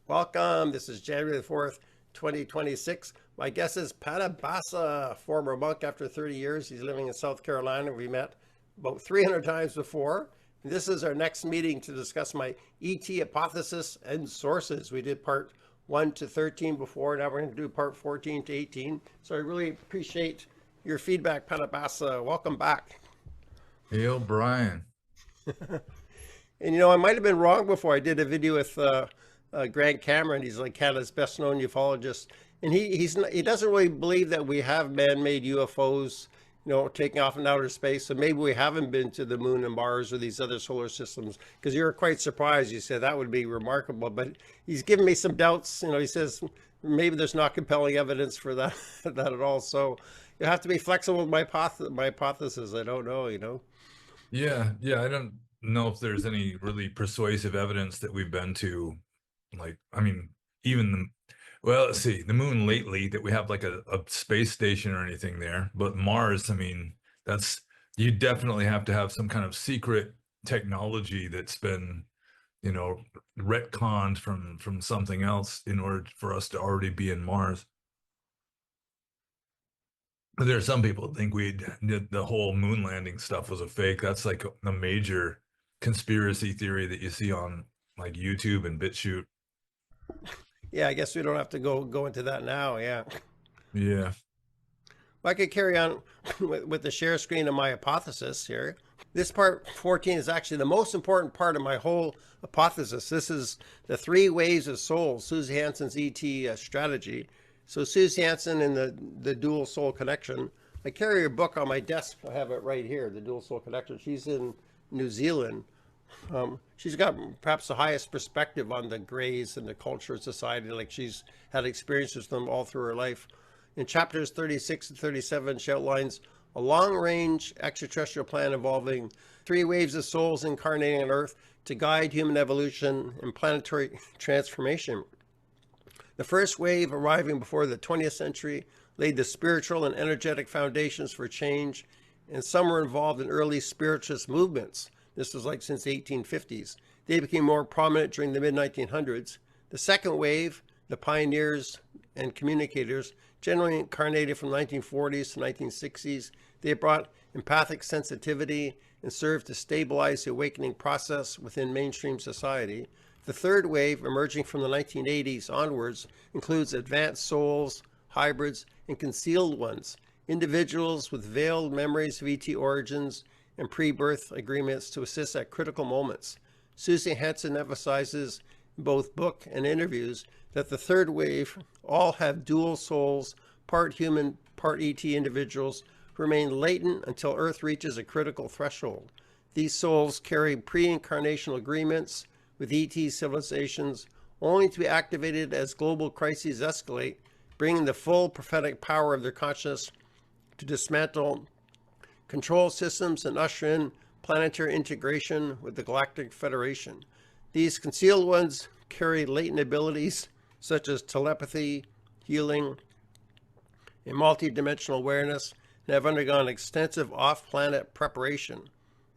Welcome. This is January the 4th, 2026. My guest is Pannobhasa, former monk after 30 years. He's living in South Carolina. We met about 300 times before. And this is our next meeting to discuss my ET hypothesis and sources. We did part 1 to 13 before. Now we're going to do part 14 to 18. So I really appreciate your feedback, Pannobhasa. Welcome back. Hey, O'Brien. And I might have been wrong before. I did a video with Grant Cameron. He's like Canada's best known ufologist, and he doesn't really believe that we have man-made UFOs, taking off in outer space. So maybe we haven't been to the moon and Mars or these other solar systems. Because you were quite surprised. You said that would be remarkable, but he's given me some doubts. He says maybe there's not compelling evidence for that that at all. So you have to be flexible with my hypothesis. I don't know. Yeah, I don't know if there's any really persuasive evidence that we've been to, even let's see, the moon lately, that we have like a space station or anything there. But Mars, that's, you definitely have to have some kind of secret technology that's been, retconned from something else in order for us to already be in Mars. There are some people that think the whole moon landing stuff was a fake. That's like a major conspiracy theory that you see on like YouTube and Bitchute. Yeah, I guess we don't have to go into that now. Yeah. Yeah. Well, I could carry on with the share screen of my hypothesis here. This part 14 is actually the most important part of my whole hypothesis. This is the three waves of soul, Susie Hansen's ET strategy. So Susie Hansen and the dual soul connection. I carry her book on my desk. I have it right here, the dual soul connection. She's in New Zealand. She's got perhaps the highest perspective on the Greys and the culture of society. Like she's had experiences with them all through her life. In chapters 36 and 37, she outlines a long-range extraterrestrial plan involving three waves of souls incarnating on Earth to guide human evolution and planetary transformation. The first wave, arriving before the 20th century, laid the spiritual and energetic foundations for change, and some were involved in early spiritualist movements. This was like since the 1850s. They became more prominent during the mid-1900s. The second wave, the pioneers and communicators, generally incarnated from the 1940s to 1960s. They brought empathic sensitivity and served to stabilize the awakening process within mainstream society. The third wave, emerging from the 1980s onwards, includes advanced souls, hybrids, and concealed ones, individuals with veiled memories of ET origins and pre-birth agreements to assist at critical moments. Susie Hansen emphasizes in both book and interviews that the third wave all have dual souls, part human, part ET individuals who remain latent until Earth reaches a critical threshold. These souls carry pre-incarnational agreements with ET civilizations only to be activated as global crises escalate, bringing the full prophetic power of their consciousness to dismantle control systems and usher in planetary integration with the Galactic Federation. These concealed ones carry latent abilities such as telepathy, healing, and multidimensional awareness, and have undergone extensive off-planet preparation.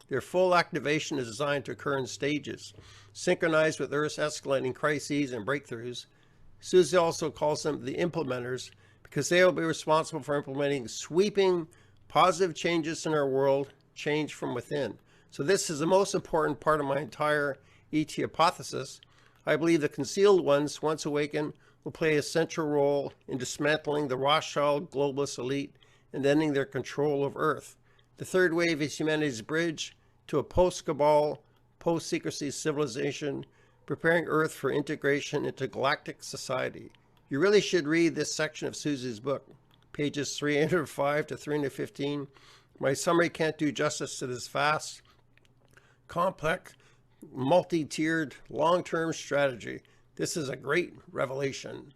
Their full activation is designed to occur in stages, synchronized with Earth's escalating crises and breakthroughs. Susie also calls them the implementers because they will be responsible for implementing sweeping positive changes in our world, change from within. So this is the most important part of my entire ET hypothesis. I believe the concealed ones, once awakened, will play a central role in dismantling the Rothschild globalist elite and ending their control of Earth. The third wave is humanity's bridge to a post-cabal, post-secrecy civilization, preparing Earth for integration into galactic society. You really should read this section of Susie's book, pages 305 to 315. My summary can't do justice to this vast, complex, multi-tiered, long-term strategy. This is a great revelation.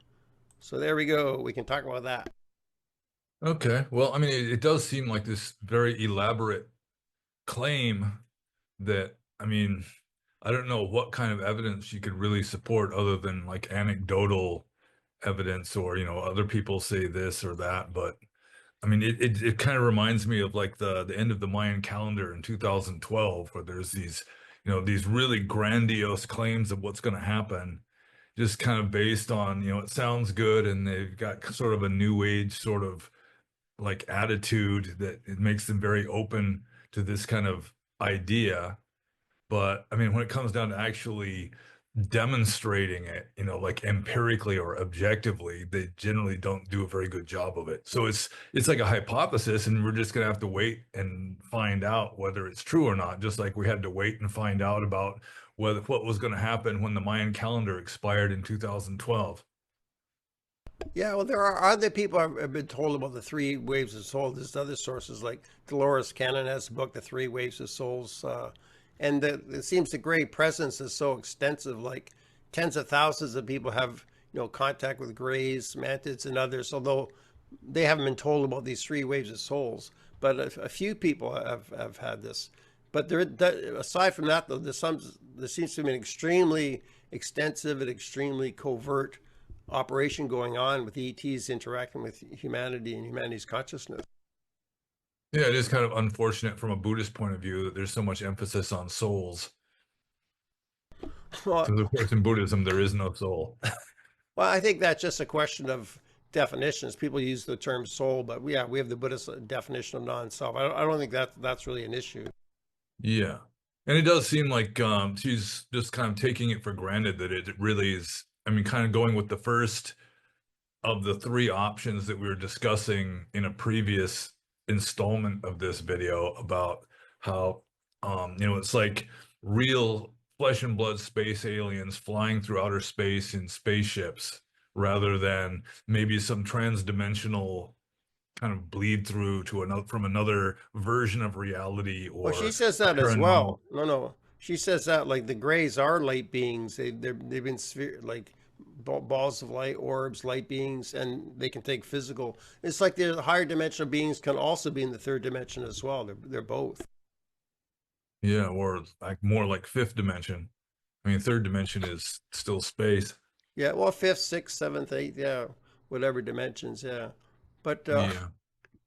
So there we go. We can talk about that. Okay. Well, it does seem like this very elaborate claim that, I don't know what kind of evidence you could really support other than like anecdotal evidence or, other people say this or that. But it kind of reminds me of like the end of the Mayan calendar in 2012, where there's these, these really grandiose claims of what's going to happen. just kind of based on, it sounds good and they've got sort of a new age sort of like attitude that it makes them very open to this kind of idea. But I mean, when it comes down to actually demonstrating it, like empirically or objectively, they generally don't do a very good job of it. So it's like a hypothesis, and we're just gonna have to wait and find out whether it's true or not, just like we had to wait and find out about what was going to happen when the Mayan calendar expired in 2012. Yeah, well, there are other people have been told about the three waves of soul. There's other sources like Dolores Cannon has a book, The Three Waves of Souls. And it seems the gray presence is so extensive, like tens of thousands of people have, contact with grays, mantids, and others, although they haven't been told about these three waves of souls. But a few people have had this. But aside from that, though, there seems to be an extremely extensive and extremely covert operation going on with ETs interacting with humanity and humanity's consciousness. Yeah, it is kind of unfortunate from a Buddhist point of view that there's so much emphasis on souls. Well, Because of course in Buddhism there is no soul. well, I think that's just a question of definitions. People use the term soul, but yeah, we have the Buddhist definition of non-self. I don't think that's really an issue. Yeah. And it does seem like she's just kind of taking it for granted that it really is, I mean, kind of going with the first of the three options that we were discussing in a previous installment of this video about how it's like real flesh and blood space aliens flying through outer space in spaceships rather than maybe some transdimensional kind of bleed through to another from another version of reality Well, she or says a that as paranormal. well. No. She says that like the Greys are light beings. They've been like balls of light, orbs, light beings, and they can take physical. It's like the higher dimensional beings can also be in the third dimension as well. They're both. Yeah, or like more like fifth dimension. I mean, third dimension is still space. Yeah, well, fifth, sixth, seventh, eighth, yeah, whatever dimensions, yeah. But Yeah.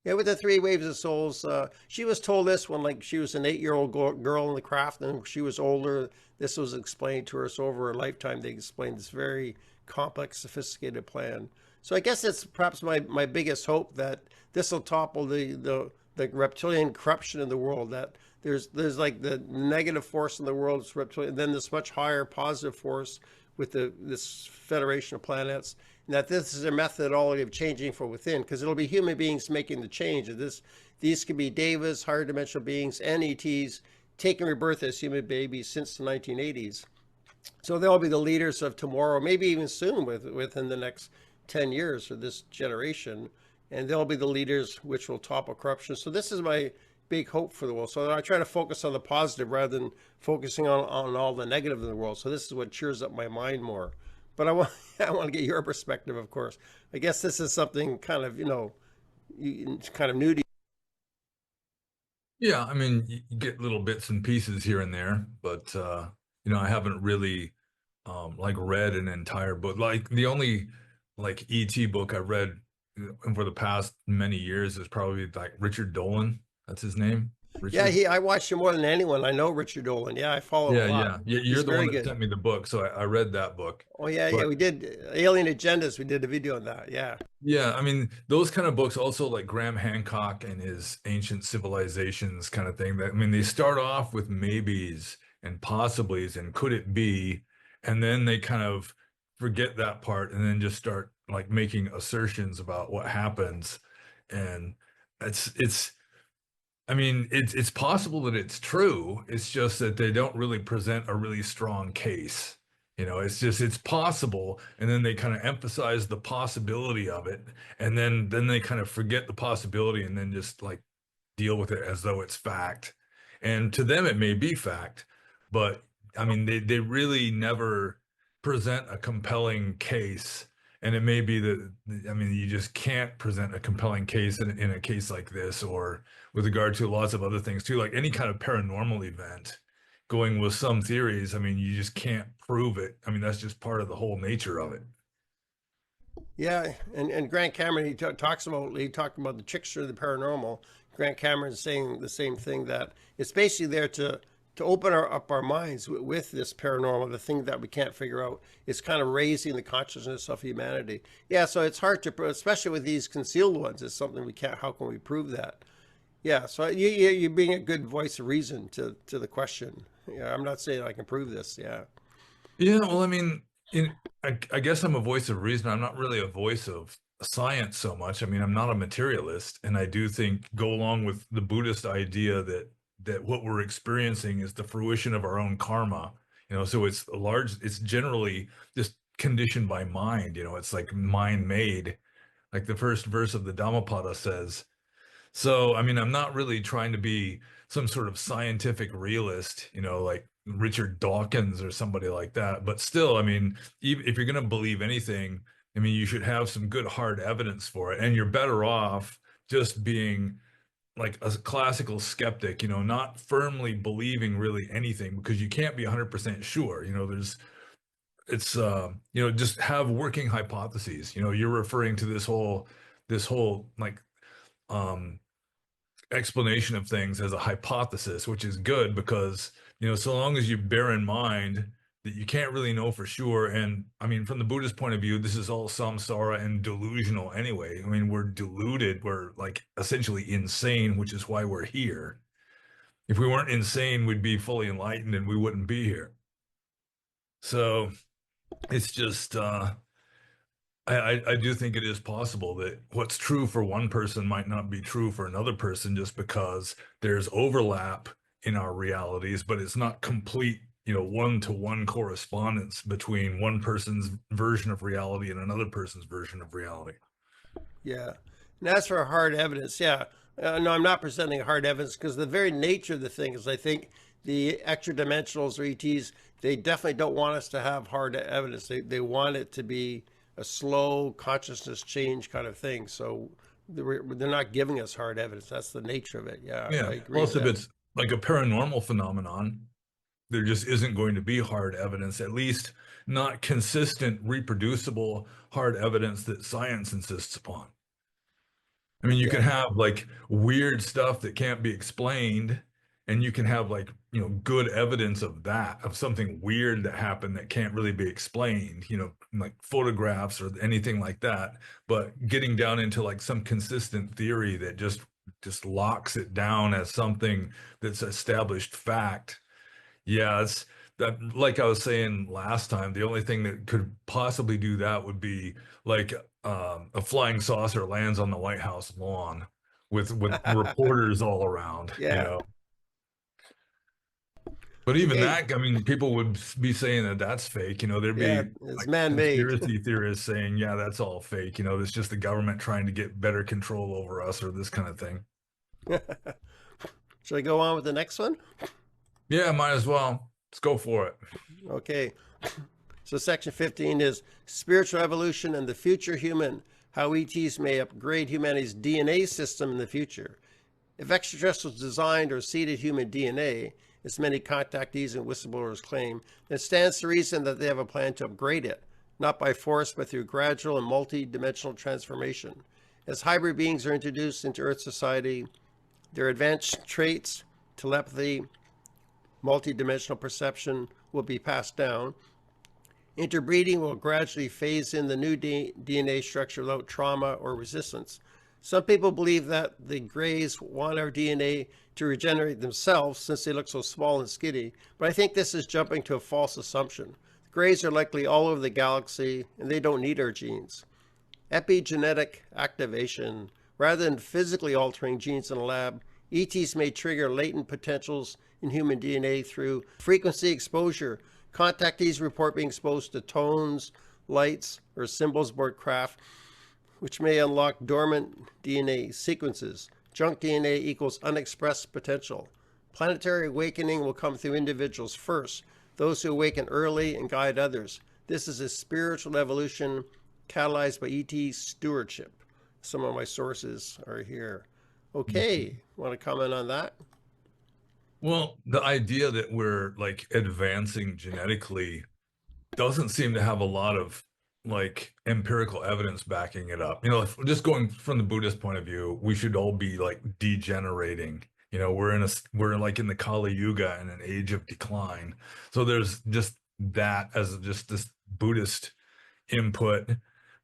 yeah, with the three waves of souls, she was told this when like she was an 8-year-old girl in the craft, and she was older. This was explained to her. So over her lifetime, they explained this very complex, sophisticated plan. So I guess it's perhaps my biggest hope that this will topple the reptilian corruption in the world. That there's like the negative force in the world is reptilian, and then this much higher positive force with this federation of planets, and that this is a methodology of changing from within, because it'll be human beings making the change. These could be devas, higher dimensional beings, and ETs taking rebirth as human babies since the 1980s. So they'll be the leaders of tomorrow, maybe even soon, within the next 10 years for this generation, and they'll be the leaders which will topple corruption. So this is my big hope for the world. So I try to focus on the positive rather than focusing on all the negative in the world. So this is what cheers up my mind more. But I want to get your perspective, of course. I guess this is something kind of, kind of new to you. Yeah, I mean, you get little bits and pieces here and there, but I haven't really like read an entire book. Like the only like ET book I read for the past many years is probably like Richard Dolan. That's his name, Yeah, Richard. I watched him more than anyone. I know Richard Dolan. Yeah, I follow him a Yeah, lot. yeah. You're He's the one very that good. sent me the book, so I read that book. Oh yeah, But we did Alien Agendas. We did a video on that. Yeah. yeah, I mean, those kind of books also like Graham Hancock and his Ancient Civilizations kind of thing. That I mean, they start off with maybes and possiblies and could it be, and then they kind of forget that part and then just start like making assertions about what happens. And it's I mean, it's possible that it's true. It's just that they don't really present a really strong case. It's just it's possible, and then they kind of emphasize the possibility of it, and then they kind of forget the possibility, and then just like deal with it as though it's fact. And to them, it may be fact, but I mean, they really never present a compelling case. And it may be that, I mean, you just can't present a compelling case in a case like this, or with regard to lots of other things too, like any kind of paranormal event. Going with some theories, I mean, you just can't prove it. I mean, that's just part of the whole nature of it. Yeah, and Grant Cameron he talked about the trickster of the paranormal. Grant Cameron is saying the same thing, that it's basically there to to open up our minds with this paranormal, the thing that we can't figure out, is kind of raising the consciousness of humanity. Yeah, so it's hard to, especially with these concealed ones, it's something we can't. How can we prove that? Yeah, so you're being a good voice of reason to the question. Yeah, I'm not saying I can prove this. Yeah, Yeah, well, I mean, I guess I'm a voice of reason. I'm not really a voice of science so much. I mean, I'm not a materialist, and I do think go along with the Buddhist idea that what we're experiencing is the fruition of our own karma. So it's generally just conditioned by mind. It's like mind made. Like the first verse of the Dhammapada says. So, I mean, I'm not really trying to be some sort of scientific realist, like Richard Dawkins or somebody like that. But still, I mean, if you're going to believe anything, I mean, you should have some good hard evidence for it. And you're better off just being like a classical skeptic, not firmly believing really anything because you can't be 100% sure. Just have working hypotheses. You're referring to this whole like, um, explanation of things as a hypothesis, which is good because, so long as you bear in mind that you can't really know for sure. And I mean, from the Buddhist point of view, this is all samsara and delusional anyway. I mean, we're deluded, we're like essentially insane, which is why we're here. If we weren't insane, we'd be fully enlightened and we wouldn't be here. So it's just, I do think it is possible that what's true for one person might not be true for another person just because there's overlap in our realities, but it's not complete, one-to-one correspondence between one person's version of reality and another person's version of reality. yeah. And as for hard evidence, yeah, no, I'm not presenting hard evidence because the very nature of the thing is, I think the extra dimensionals or ETs, they definitely don't want us to have hard evidence. They want it to be a slow consciousness change kind of thing. So they're not giving us hard evidence. That's the nature of it. Yeah, Yeah. I agree Plus, with if that. it's like a paranormal phenomenon, there just isn't going to be hard evidence, at least not consistent, reproducible hard evidence that science insists upon. I mean, you can Yeah, have like weird stuff that can't be explained, and you can have like, good evidence of that, of something weird that happened that can't really be explained, like photographs or anything like that. But getting down into like some consistent theory that just locks it down as something that's established fact. Yeah, it's that, like I was saying last time, the only thing that could possibly do that would be like a flying saucer lands on the White House lawn with reporters all around, yeah, But even okay, that, I mean, people would be saying that that's fake. There'd yeah. be It's like man-made. conspiracy theorists saying, yeah, that's all fake. It's just the government trying to get better control over us or this kind of thing. Should I go on with the next one? Yeah, might as well. Let's go for it. Okay. So section 15 is spiritual evolution and the future human, how ETs may upgrade humanity's DNA system in the future. If extraterrestrials designed or seeded human DNA, as many contactees and whistleblowers claim, then it stands to reason that they have a plan to upgrade it, not by force, but through gradual and multi-dimensional transformation. As hybrid beings are introduced into Earth society, their advanced traits, telepathy, multi-dimensional perception will be passed down. Interbreeding will gradually phase in the new DNA structure without trauma or resistance. Some people believe that the Greys want our DNA to regenerate themselves since they look so small and skinny, but I think this is jumping to a false assumption. The Greys are likely all over the galaxy and they don't need our genes. Epigenetic activation. Rather than physically altering genes in a lab, ETs may trigger latent potentials in human DNA through frequency exposure. Contactees report being exposed to tones, lights, or symbols aboard craft, which may unlock dormant DNA sequences. Junk DNA equals unexpressed potential. Planetary awakening will come through individuals first, those who awaken early and guide others. This is a spiritual evolution catalyzed by ET stewardship. Some of my sources are here. Okay, want to comment on that? Well, the idea that we're like advancing genetically doesn't seem to have a lot of like empirical evidence backing it up. If just going from the Buddhist point of view, we should all be like degenerating we're like in the Kali Yuga in an age of decline. So there's just that as just this Buddhist input.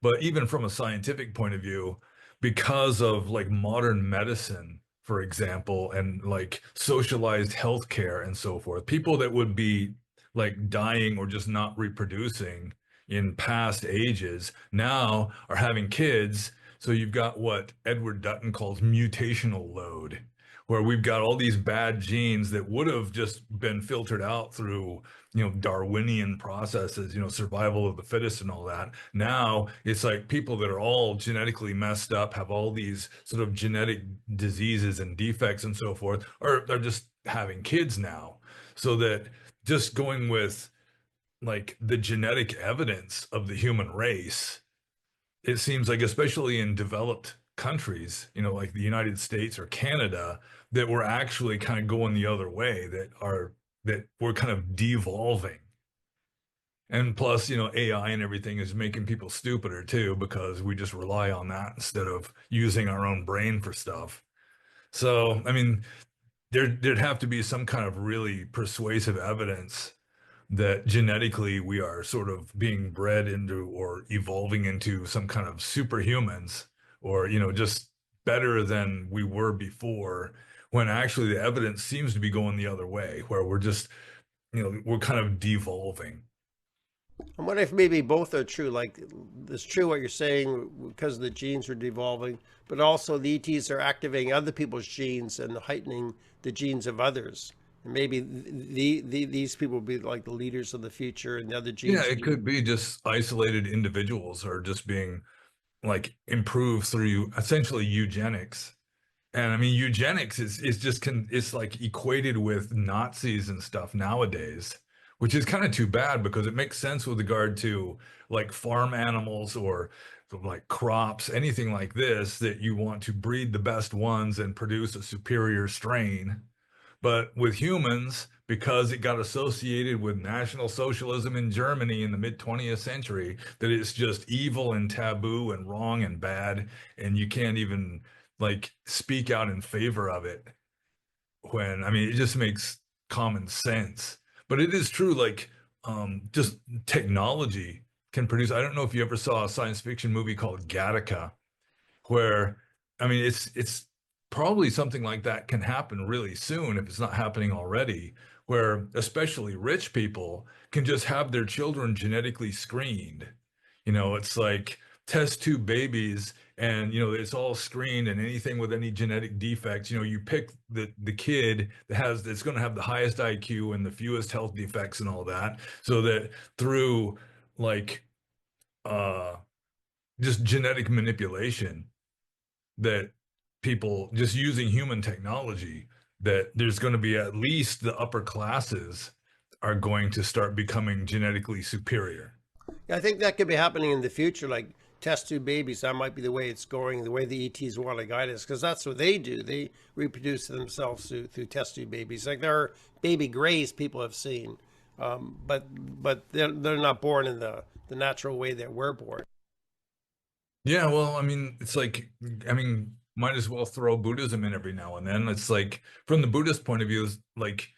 But even from a scientific point of view, because of like modern medicine, for example, and like socialized healthcare and so forth, people that would be like dying or just not reproducing in past ages now are having kids. So you've got what Edward Dutton calls mutational load, where we've got all these bad genes that would have just been filtered out through Darwinian processes, survival of the fittest and all that. Now it's like people that are all genetically messed up, have all these sort of genetic diseases and defects and so forth, are just having kids now. So that just going with like the genetic evidence of the human race, it seems like, especially in developed countries, like the United States or Canada, that we're actually kind of going the other way, that we're kind of devolving. And plus, AI and everything is making people stupider too, because we just rely on that instead of using our own brain for stuff. So, I mean, there'd have to be some kind of really persuasive evidence that genetically we are sort of being bred into or evolving into some kind of superhumans, or just better than we were before, when actually the evidence seems to be going the other way, where we're just we're kind of devolving. I wonder if maybe both are true. Like, it's true what you're saying because the genes are devolving, but also the ETs are activating other people's genes and heightening the genes of others. And maybe these people will be like the leaders of the future, and the other Yeah, genes will it be. could be just isolated individuals are just being like improved through essentially eugenics. And I mean, eugenics is just it's like equated with Nazis and stuff nowadays, which is kind of too bad, because it makes sense with regard to like farm animals or like crops, anything like this, that you want to breed the best ones and produce a superior strain. But with humans, because it got associated with National Socialism in Germany in the mid 20th century, that it's just evil and taboo and wrong and bad, and you can't even like speak out in favor of it. When I mean, it just makes common sense. But it is true, like just technology can produce. I don't know if you ever saw a science fiction movie called Gattaca, where I mean it's probably something like that can happen really soon if it's not happening already, where especially rich people can just have their children genetically screened. It's like test tube babies, and it's all screened, and anything with any genetic defects, you pick the kid that's going to have the highest IQ and the fewest health defects and all that, so that through like uh just genetic manipulation, that people just using human technology, that there's going to be at least the upper classes are going to start becoming genetically superior. I think that could be happening in the future, like test tube babies. That might be the way it's going, the way the ETs want to guide us, because that's what they do. They reproduce themselves through test tube babies. Like, there are baby grays people have seen, but they're not born in the natural way that we're born. Yeah, well, I mean, it's like, I mean, might as well throw Buddhism in every now and then. It's like, from the Buddhist point of view, is like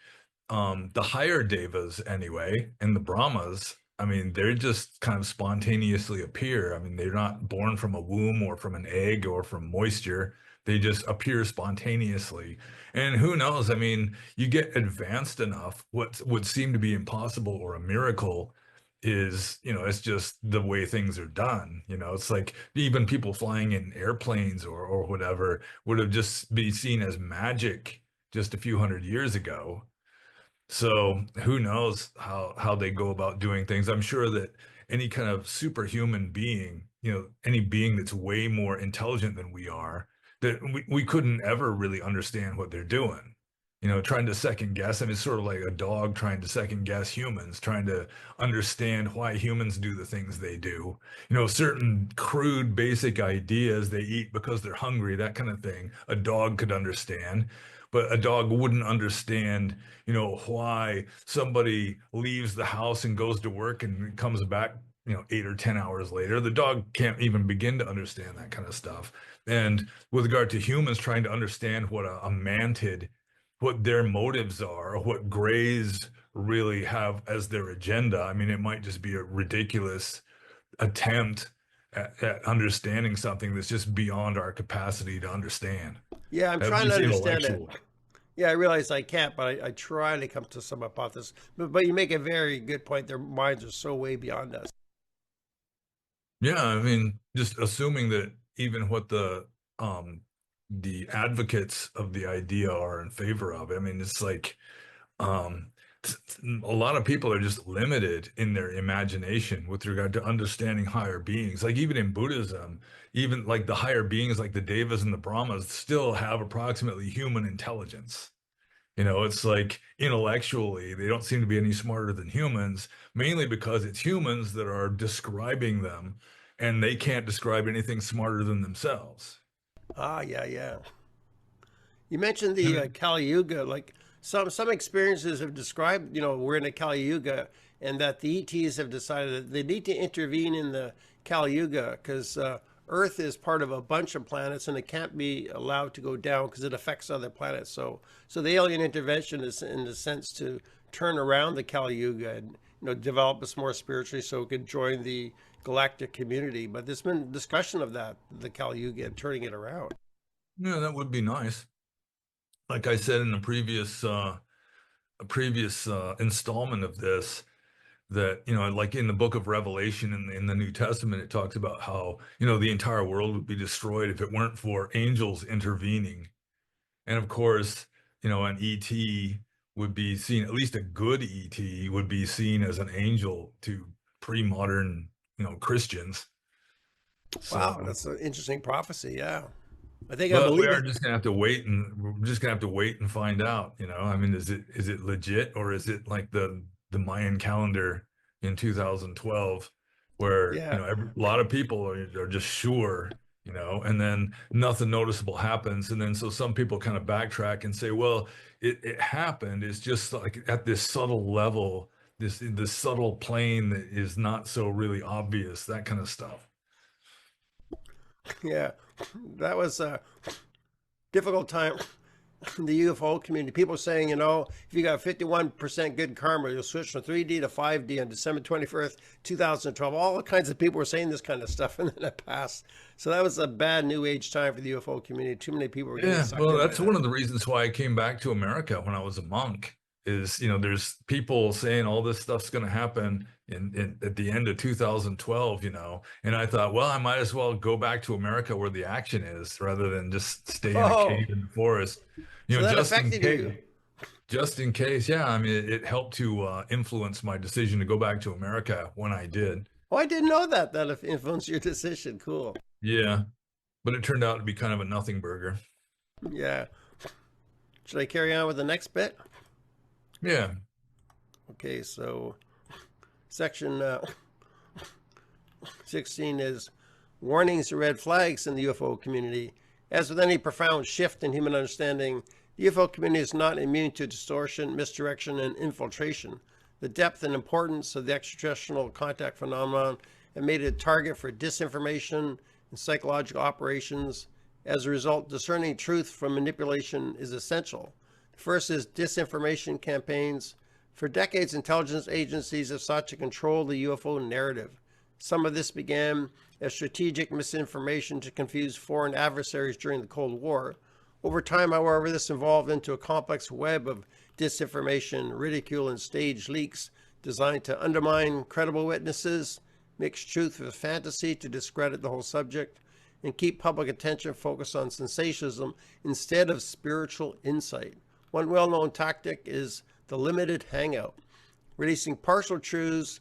the higher devas anyway, and the Brahmas, I mean, they're just kind of spontaneously appear. I mean, they're not born from a womb or from an egg or from moisture. They just appear spontaneously. And who knows? I mean, you get advanced enough, what would seem to be impossible or a miracle is, it's just the way things are done. It's like even people flying in airplanes or whatever would have just be seen as magic just a few hundred years ago. So who knows how they go about doing things. I'm sure that any kind of superhuman being, any being that's way more intelligent than we are, that we couldn't ever really understand what they're doing. Trying to second guess. I mean, it's sort of like a dog trying to second guess humans, trying to understand why humans do the things they do. Certain crude, basic ideas, they eat because they're hungry, that kind of thing. A dog could understand, but a dog wouldn't understand, why somebody leaves the house and goes to work and comes back, 8 or 10 hours later. The dog can't even begin to understand that kind of stuff. And with regard to humans trying to understand what a mantid what their motives are, or what Greys really have as their agenda. I mean, it might just be a ridiculous attempt at understanding something that's just beyond our capacity to understand, Yeah, I'm at trying to least understand it. intellectually. Yeah, I realize I can't, but I try to come to some hypothesis. But you make a very good point. Their minds are so way beyond us. Yeah, I mean, just assuming that even what the advocates of the idea are in favor of it. I mean, it's like um a lot of people are just limited in their imagination with regard to understanding higher beings. Like even in Buddhism, even like the higher beings like the Devas and the Brahmas still have approximately human intelligence. It's like intellectually, they don't seem to be any smarter than humans, mainly because it's humans that are describing them, and they can't describe anything smarter than themselves. Ah, yeah, yeah. You mentioned the And Kali Yuga. Like some experiences have described, we're in a Kali Yuga, and that the ETs have decided that they need to intervene in the Kali Yuga because Earth is part of a bunch of planets, and it can't be allowed to go down because it affects other planets. So the alien intervention is in the sense to turn around the Kali Yuga and develop us more spiritually, so we can join the galactic community. But there's been discussion of that, the Kali Yuga, and turning it around. yeah, that would be nice. Like I said in a previous installment of this, that like in the book of Revelation in the New Testament, it talks about how the entire world would be destroyed if it weren't for angels intervening. And of course, an ET would be seen, at least a good ET would be seen as an angel to pre-modern Christians. Wow, So, that's an interesting prophecy. Yeah, I think I but we believe are it. just gonna have to wait, and we're just gonna have to wait and find out. I mean, is it legit, or is it like the Mayan calendar in 2012, where Yeah, a lot of people are just sure, and then nothing noticeable happens, and then so some people kind of backtrack and say, well, it happened. It's just like at this subtle level, this subtle plane that is not so really obvious, that kind of stuff. yeah, that was a difficult time in the UFO community. People saying, if you got 51% good karma, you'll switch from 3D to 5D on December 21st, 2012. All kinds of people were saying this kind of stuff, and then it passed. So that was a bad new age time for the UFO community. Too many people were getting Yeah, sucked well, in by that's one that. of the reasons why I came back to America when I was a monk. Is there's people saying all this stuff's going to happen in at the end of 2012, and I thought, well, I might as well go back to America where the action is rather than just stay in a Oh, cave in the forest, so that just in affected case. you. Just in case, yeah. I mean, it helped to influence my decision to go back to America when I did. Oh, I didn't know that. That influenced your decision. Cool. Yeah, but it turned out to be kind of a nothing burger. Yeah. Should I carry on with the next bit? Yeah. Okay, so section 16 is warnings and red flags in the UFO community. As with any profound shift in human understanding, the UFO community is not immune to distortion, misdirection, and infiltration. The depth and importance of the extraterrestrial contact phenomenon have made it a target for disinformation and psychological operations. As a result, discerning truth from manipulation is essential. The first is disinformation campaigns. For decades, intelligence agencies have sought to control the UFO narrative. Some of this began as strategic misinformation to confuse foreign adversaries during the Cold War. Over time, however, this evolved into a complex web of disinformation, ridicule, and staged leaks designed to undermine credible witnesses, mix truth with fantasy to discredit the whole subject, and keep public attention focused on sensationalism instead of spiritual insight. One well known tactic is the limited hangout, releasing partial truths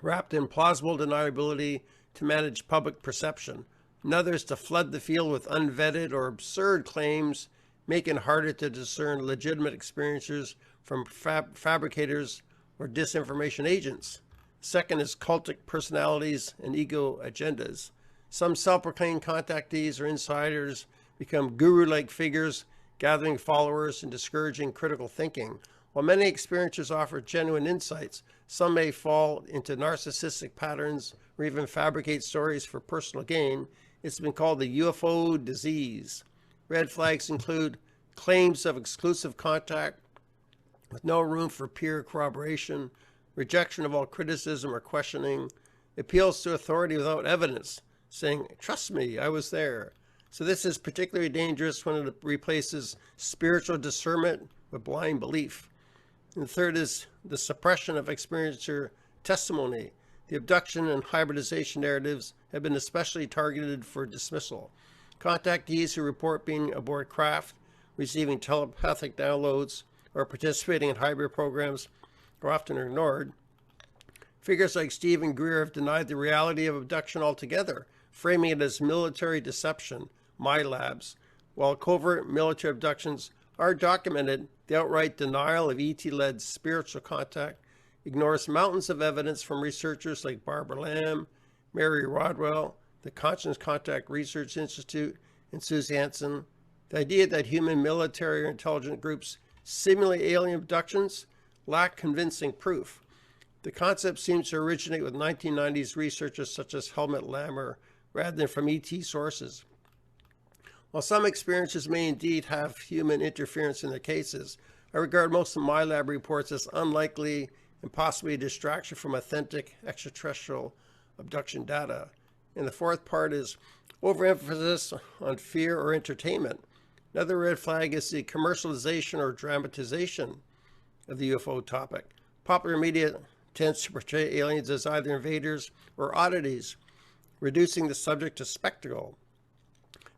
wrapped in plausible deniability to manage public perception. Another is to flood the field with unvetted or absurd claims, making it harder to discern legitimate experiencers from fabricators or disinformation agents. Second is cultic personalities and ego agendas. Some self-proclaimed contactees or insiders become guru-like figures, gathering followers and discouraging critical thinking. While many experiencers offer genuine insights, some may fall into narcissistic patterns or even fabricate stories for personal gain. It's been called the UFO disease. Red flags include claims of exclusive contact with no room for peer corroboration, rejection of all criticism or questioning, appeals to authority without evidence, saying, "Trust me, I was there." So this is particularly dangerous when it replaces spiritual discernment with blind belief. And the third is the suppression of experiencer testimony. The abduction and hybridization narratives have been especially targeted for dismissal. Contactees who report being aboard craft, receiving telepathic downloads, or participating in hybrid programs are often ignored. Figures like Stephen Greer have denied the reality of abduction altogether, framing it as military deception, my labs. While covert military abductions are documented, the outright denial of ET-led spiritual contact ignores mountains of evidence from researchers like Barbara Lamb, Mary Rodwell, the Conscious Contact Research Institute, and Susie Hansen. The idea that human military or intelligence groups simulate alien abductions lack convincing proof. The concept seems to originate with 1990s researchers such as Helmut Lammer rather than from ET sources. While some experiences may indeed have human interference in their cases, I regard most of my lab reports as unlikely and possibly a distraction from authentic extraterrestrial abduction data. And the fourth part is overemphasis on fear or entertainment. Another red flag is the commercialization or dramatization of the UFO topic. Popular media tends to portray aliens as either invaders or oddities, reducing the subject to spectacle.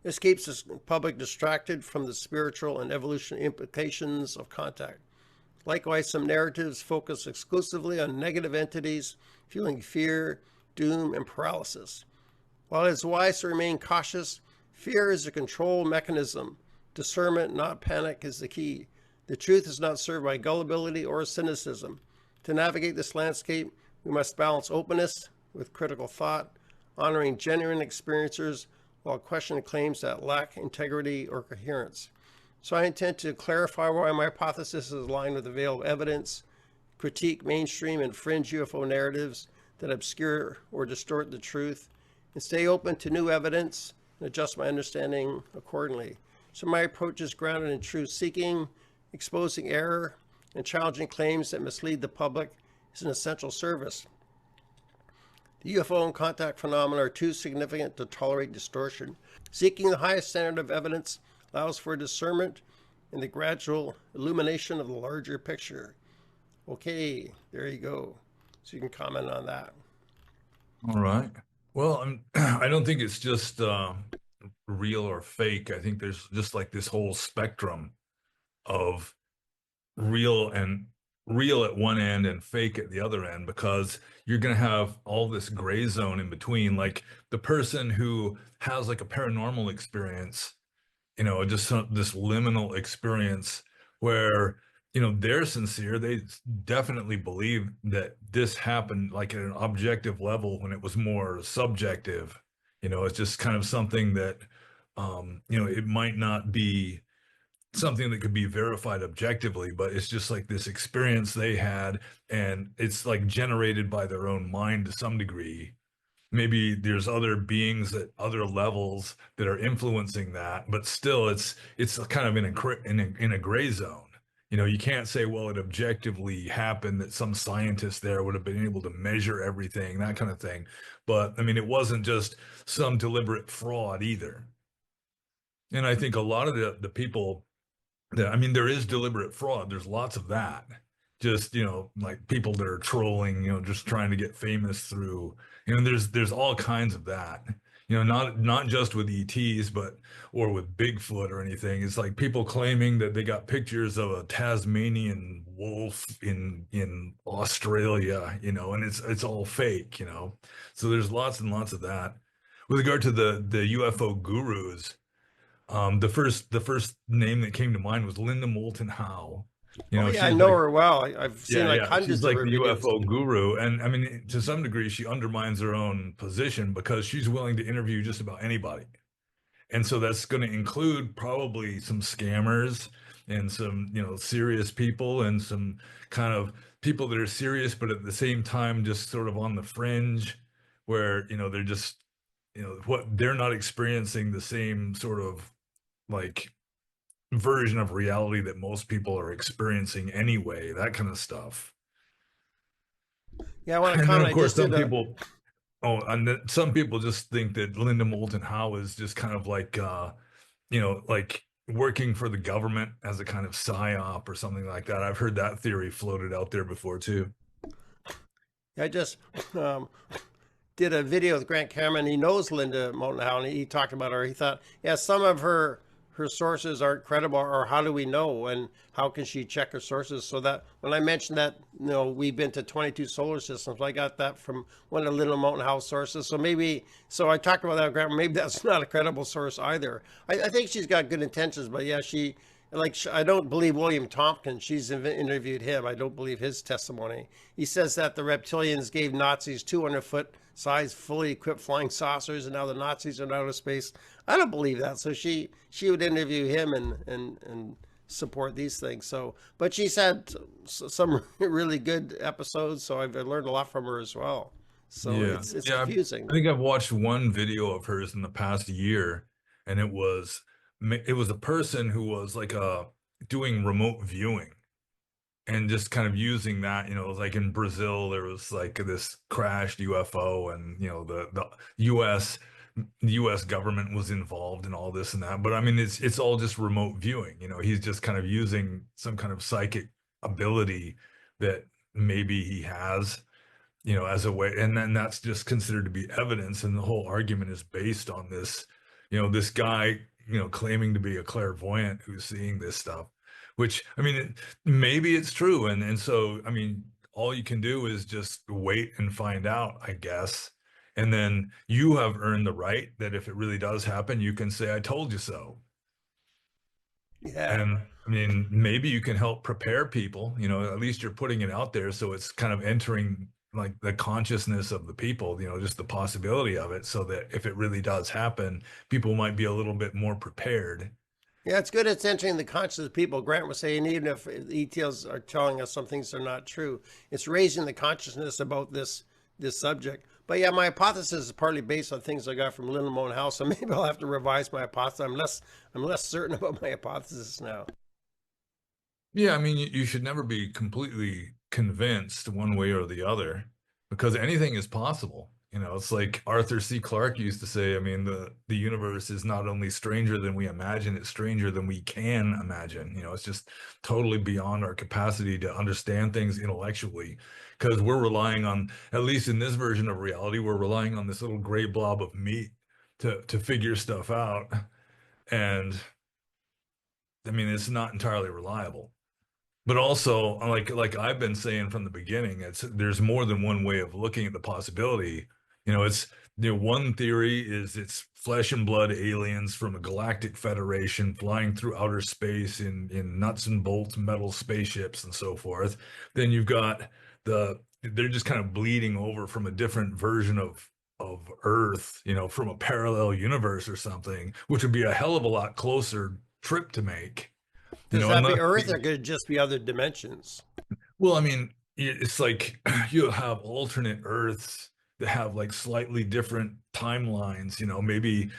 This keeps the public distracted from the spiritual and evolutionary implications of contact. Likewise, some narratives focus exclusively on negative entities, fueling fear, doom, and paralysis. While it is wise to remain cautious, fear is a control mechanism. Discernment, not panic, is the key. The truth is not served by gullibility or cynicism. To navigate this landscape, we must balance openness with critical thought, honoring genuine experiencers while questioning claims that lack integrity or coherence. So I intend to clarify why my hypothesis is aligned with available evidence, critique mainstream and fringe UFO narratives that obscure or distort the truth, and stay open to new evidence and adjust my understanding accordingly. So my approach is grounded in truth seeking, exposing error, and challenging claims that mislead the public is an essential service. The UFO and contact phenomena are too significant to tolerate distortion. Seeking the highest standard of evidence allows for discernment and the gradual illumination of the larger picture. Okay, there you go. So you can comment on that. All right. Well, I don't think it's just real or fake. I think there's just like this whole spectrum of real at one end and fake at the other end, because you're going to have all this gray zone in between. Like the person who has like a paranormal experience, just this liminal experience where, they're sincere. They definitely believe that this happened like at an objective level when it was more subjective. It's just kind of something that, it might not be something that could be verified objectively, but it's just like this experience they had, and it's like generated by their own mind to some degree. Maybe there's other beings at other levels that are influencing that, but still it's kind of in a gray zone. You can't say, well, it objectively happened, that some scientist there would have been able to measure everything, that kind of thing. But I mean, it wasn't just some deliberate fraud either. And I think a lot of the people I mean, there is deliberate fraud. There's lots of that. Just, like people that are trolling, just trying to get famous through, there's all kinds of that. Not just with ETs, but or with Bigfoot or anything. It's like people claiming that they got pictures of a Tasmanian wolf in Australia, and it's all fake, So there's lots and lots of that. With regard to the UFO gurus, the first name that came to mind was Linda Moulton Howe. Oh yeah, I She's know like, her well. I've seen like yeah, she's hundreds of like her the videos. UFO guru. And I mean, to some degree, she undermines her own position because she's willing to interview just about anybody. And so that's going to include probably some scammers and some, serious people and some kind of people that are serious, but at the same time, just sort of on the fringe where, they're just, what they're not experiencing the same sort of like version of reality that most people are experiencing anyway, that kind of stuff. Yeah, I want to And then comment. of I course just did some a people oh, and then some people just think that Linda Moulton Howe is just kind of like like working for the government as a kind of psyop or something like that. I've heard that theory floated out there before too. I just um, did a video with Grant Cameron. He knows Linda Moulton Howe, and he talked about her. He thought, yeah, some of her sources aren't credible, or how do we know? And how can she check her sources? So that when I mentioned that, we've been to 22 solar systems, I got that from one of the Linda Moulton Howe sources. So maybe, so I talked about that with Grant. Maybe that's not a credible source either. I think she's got good intentions, but yeah, I don't believe William Tompkins. She's interviewed him. I don't believe his testimony. He says that the reptilians gave Nazis 200-foot size, fully equipped flying saucers, and now the Nazis are in outer space. I don't believe that. So she would interview him and support these things. So, but she's had some really good episodes. So I've learned a lot from her as well. So Yeah. it's Yeah, confusing. I think I've watched one video of hers in the past year, and it was a person who was like doing remote viewing and just kind of using that, it was like in Brazil there was like this crashed UFO, and the US government was involved in all this and that. But I mean it's all just remote viewing. He's just kind of using some kind of psychic ability that maybe he has, as a way, and then that's just considered to be evidence, and the whole argument is based on this, this guy, claiming to be a clairvoyant who's seeing this stuff, which, I mean, maybe it's true, and so, I mean, all you can do is just wait and find out, I guess, and then you have earned the right that if it really does happen, you can say, "I told you so." Yeah. And I mean, maybe you can help prepare people, at least you're putting it out there. So it's kind of entering like the consciousness of the people, just the possibility of it, so that if it really does happen, people might be a little bit more prepared. Yeah, it's good it's entering the conscious of people. Grant was saying even if ETLs are telling us some things are not true, it's raising the consciousness about this subject. But yeah, my hypothesis is partly based on things I got from Linda Moulton Howe, so maybe I'll have to revise my hypothesis. I'm less certain about my hypothesis now. Yeah, I mean, you should never be completely convinced one way or the other, because anything is possible. It's like Arthur C. Clarke used to say, I mean, the universe is not only stranger than we imagine, it's stranger than we can imagine. It's just totally beyond our capacity to understand things intellectually, because we're relying on, at least in this version of reality, we're relying on this little gray blob of meat to figure stuff out. And I mean, it's not entirely reliable. But also, like I've been saying from the beginning, there's more than one way of looking at the possibility. It's one theory is it's flesh and blood aliens from a galactic federation flying through outer space in nuts and bolts metal spaceships and so forth. Then you've got they're just kind of bleeding over from a different version of Earth, from a parallel universe or something, which would be a hell of a lot closer trip to make. Does that Unless be Earth or could it just be other dimensions? Well, I mean, it's like you have alternate Earths that have like slightly different timelines, maybe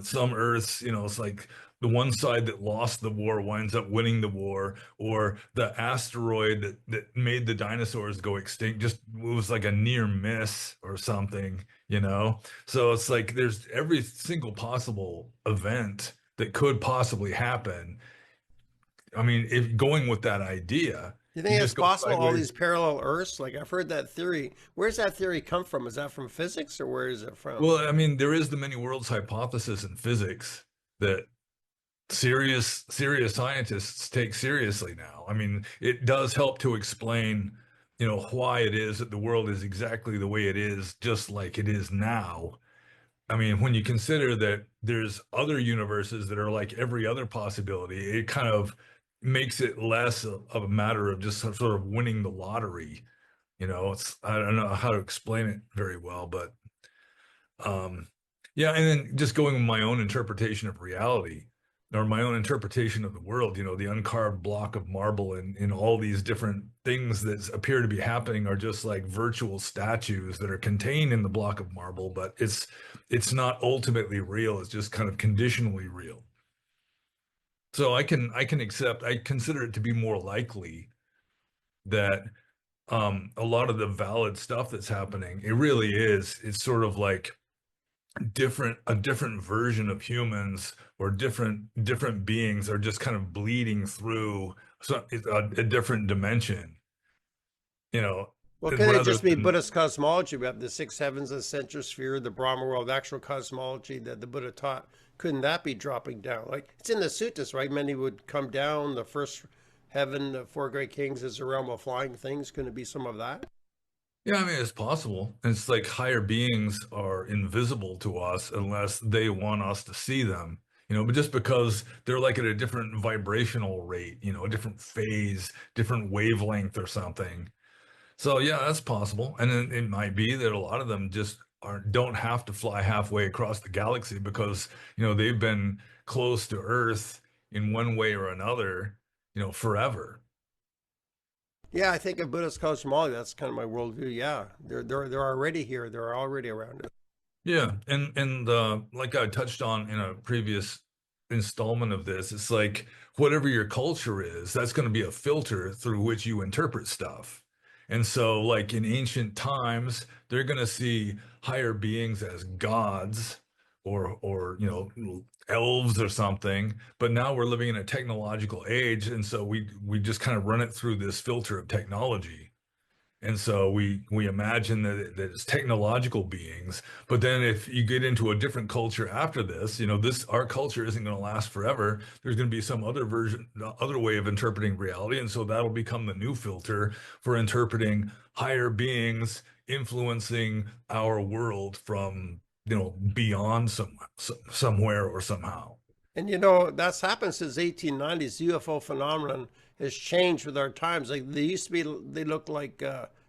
some Earths, it's like the one side that lost the war winds up winning the war, or the asteroid that made the dinosaurs go extinct just was like a near miss or something, So it's like there's every single possible event that could possibly happen. I mean, if going with that idea, Do you you think it's just go possible all sideways. these parallel Earths? Like I've heard that theory. Where's that theory come from? Is that from physics or where is it from? Well, I mean, there is the many worlds hypothesis in physics that serious scientists take seriously now. I mean, it does help to explain, why it is that the world is exactly the way it is, just like it is now. I mean, when you consider that there's other universes that are like every other possibility, it kind of makes it less of a matter of just sort of winning the lottery. I don't know how to explain it very well, but um, yeah, and then just going with my own interpretation of reality, or my own interpretation of the world, the uncarved block of marble, and all these different things that appear to be happening are just like virtual statues that are contained in the block of marble, but it's not ultimately real. It's just kind of conditionally real. So I consider it to be more likely that a lot of the valid stuff that's happening, it really is, it's sort of like a different version of humans or different beings are just kind of bleeding through a different dimension, you know, Well, could it rather just be than Buddhist cosmology? We have the six heavens, the central sphere, the Brahma world, actual cosmology that the Buddha taught. Couldn't that be dropping down? Like it's in the suttas, right? Many would come down. The first heaven, the four great kings, is the realm of flying things. Couldn't it be some of that? yeah, I mean, it's possible. It's like higher beings are invisible to us unless they want us to see them, but just because they're like at a different vibrational rate, a different phase, different wavelength or something. So yeah, that's possible. And then it might be that a lot of them just don't have to fly halfway across the galaxy because, they've been close to Earth in one way or another, forever. Yeah, I think of Buddhist cosmology. That's kind of my worldview. Yeah, they're already here. They're already around us. Yeah, and like I touched on in a previous installment of this, it's like whatever your culture is, that's going to be a filter through which you interpret stuff. And so, like in ancient times, they're going to see higher beings as gods or elves or something. But now we're living in a technological age, and so we just kind of run it through this filter of technology. And so we imagine that it's technological beings, but then if you get into a different culture after this, this our culture isn't going to last forever. There's going to be some other version, other way of interpreting reality, and so that'll become the new filter for interpreting higher beings influencing our world from beyond somewhere or somehow. And that's happened since 1890s. The UFO phenomenon has changed with our times. Like they used to be, they looked like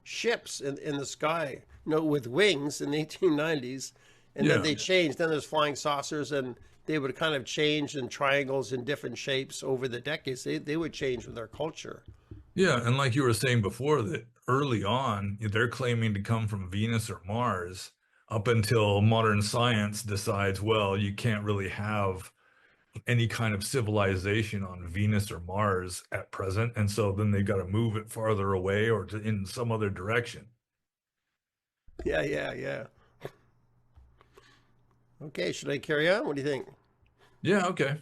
ships in the sky, with wings in the 1890s, and then Yeah. they changed. Then there's flying saucers, and they would kind of change in triangles in different shapes over the decades. They would change with our culture. Yeah, and like you were saying before, that early on, they're claiming to come from Venus or Mars up until modern science decides, well, you can't really have any kind of civilization on Venus or Mars at present. And so then they've got to move it farther away or in some other direction. Yeah, yeah, yeah. Okay, should I carry on? What do you think? Yeah, okay.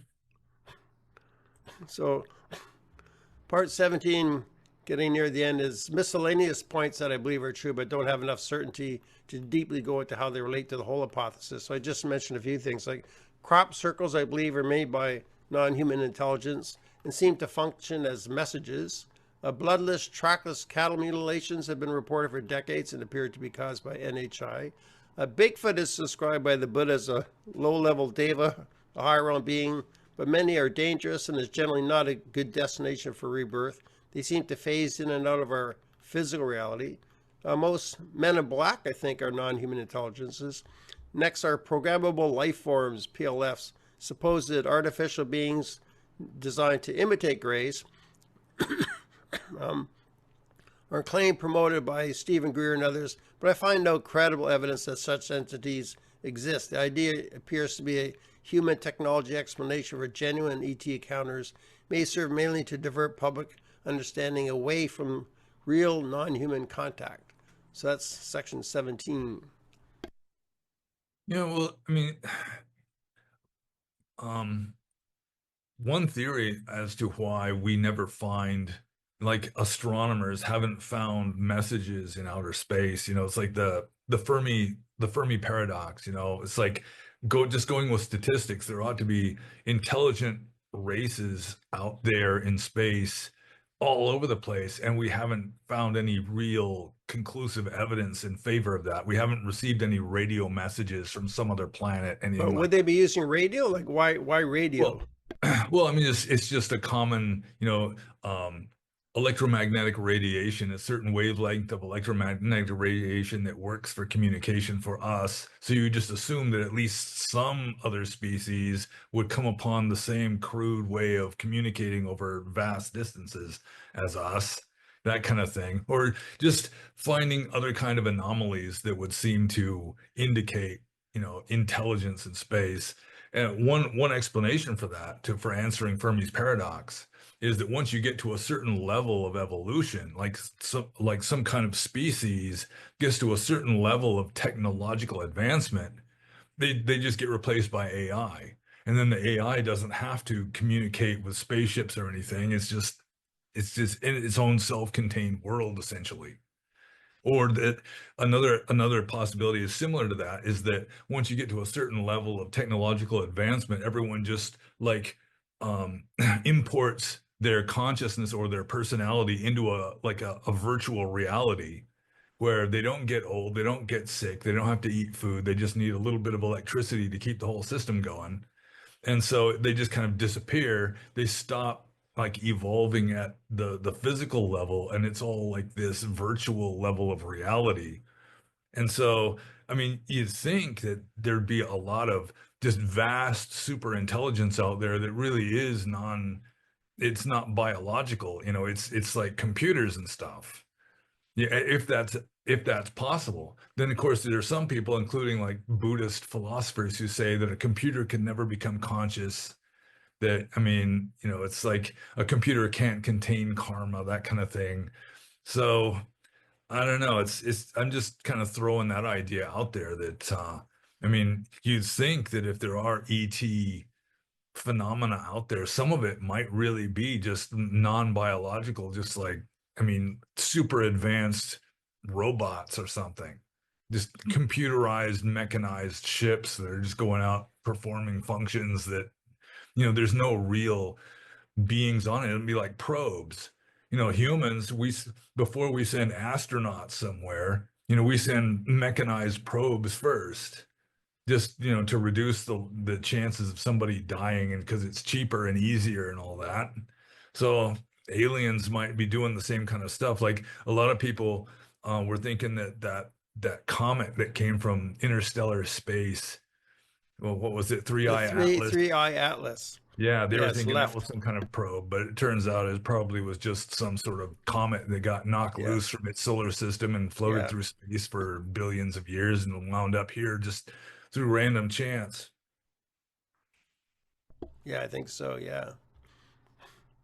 So Part 17, getting near the end, is miscellaneous points that I believe are true, but don't have enough certainty to deeply go into how they relate to the whole hypothesis. So I just mentioned a few things like crop circles, I believe, are made by non human intelligence and seem to function as messages. Bloodless, trackless cattle mutilations have been reported for decades and appear to be caused by NHI. Bigfoot is described by the Buddha as a low level deva, a higher realm being, but many are dangerous and is generally not a good destination for rebirth. They seem to phase in and out of our physical reality. Most men in black, I think, are non human intelligences. Next are programmable life forms, PLFs, supposed artificial beings designed to imitate grays, are claimed promoted by Stephen Greer and others, but I find no credible evidence that such entities exist. The idea appears to be a human technology explanation for genuine ET encounters, may serve mainly to divert public understanding away from real non-human contact. So that's section 17. Yeah, well, I mean, um, one theory as to why we never find, like astronomers haven't found messages in outer space, it's like the Fermi paradox, it's like going with statistics, there ought to be intelligent races out there in space all over the place, and we haven't found any real conclusive evidence in favor of that. We haven't received any radio messages from some other planet, But anything would like. they be using radio? Like why Well, radio? well, I mean, it's just a common, electromagnetic radiation, a certain wavelength of electromagnetic radiation that works for communication for us. So you just assume that at least some other species would come upon the same crude way of communicating over vast distances as us, that kind of thing, or just finding other kind of anomalies that would seem to indicate, intelligence in space. And one explanation for that, for answering Fermi's paradox, is that once you get to a certain level of evolution, like some kind of species gets to a certain level of technological advancement, they just get replaced by AI. And then the AI doesn't have to communicate with spaceships or anything. It's just in its own self-contained world, essentially. Or that another possibility is similar to that, is that once you get to a certain level of technological advancement, everyone just like imports their consciousness or their personality into a virtual reality where they don't get old, they don't get sick, they don't have to eat food, they just need a little bit of electricity to keep the whole system going. And so they just kind of disappear. They stop like evolving at the physical level, and it's all like this virtual level of reality. And so, I mean, you'd think that there'd be a lot of just vast super intelligence out there that really is it's not biological, it's like computers and stuff. Yeah, if that's possible, then of course there are some people, including like Buddhist philosophers, who say that a computer can never become conscious. That, I mean, it's like a computer can't contain karma, that kind of thing. So I don't know. I'm just kind of throwing that idea out there that I mean, you'd think that if there are ET phenomena out there, some of it might really be just non-biological, just like, I mean, super advanced robots or something, just computerized, mechanized ships that are just going out performing functions that, there's no real beings on it. It'd be like probes. Humans, before we send astronauts somewhere, we send mechanized probes first, just to reduce the chances of somebody dying, and because it's cheaper and easier and all that. So aliens might be doing the same kind of stuff. Like a lot of people were thinking that comet that came from interstellar space, well, what was it, Three The Eye Atlas? three eye atlas. Yeah, they were Yes, thinking that was left. some kind of probe, but it turns out it probably was just some sort of comet that got knocked Yeah, loose from its solar system and floated yeah, through space for billions of years and wound up here just through random chance. yeah. I think so. Yeah,